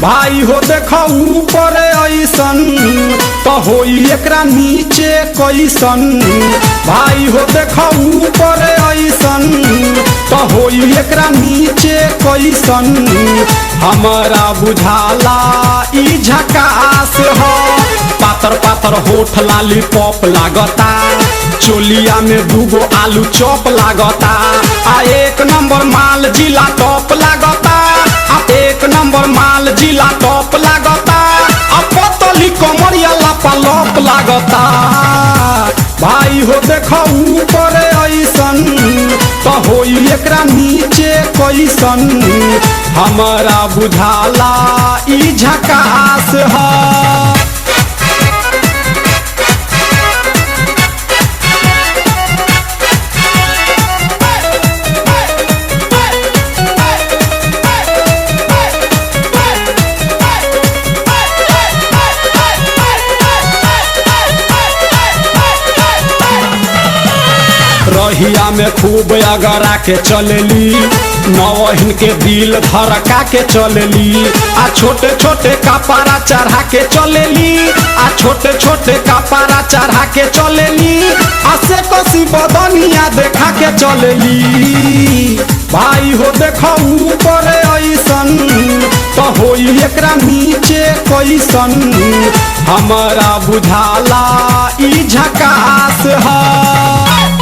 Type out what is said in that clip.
भाई हो देखो ऊपर ऐसन तो होई एकरा नीचे कैसन। भाई हो देखो ऊपर ऐसन तो होई एकरा नीचे कैसन। हमारा बुझाला ई झकास हो। पातर पातर होठ लाली पॉप लागता, चोलिया में दूगो आलू चॉप लागता। आ एक नंबर माल जिला टॉप लागता। आ एक नंबर माल जिला टॉप लागता। आ पतली कमरिया लापालॉप लागता। भाई हो देखो ऊपर ऐसन तो होई एकरा नीचे कैसन। हमारा बुझाला ई झकास है। रहिया में खूब अगरा के चलेली, नवहिन के दिल धड़का के चलेली। आ छोटे छोटे कपड़ा चढ़ा के चलेली। आ छोटे छोटे कपड़ा चढ़ा के चलेली। आ से कसी बदनिया देखा के चलेली। भाई हो देखो ऊपर ऐसन तो होई एकरा नीचे कैसन। हमारा बुझाला ई झकास है।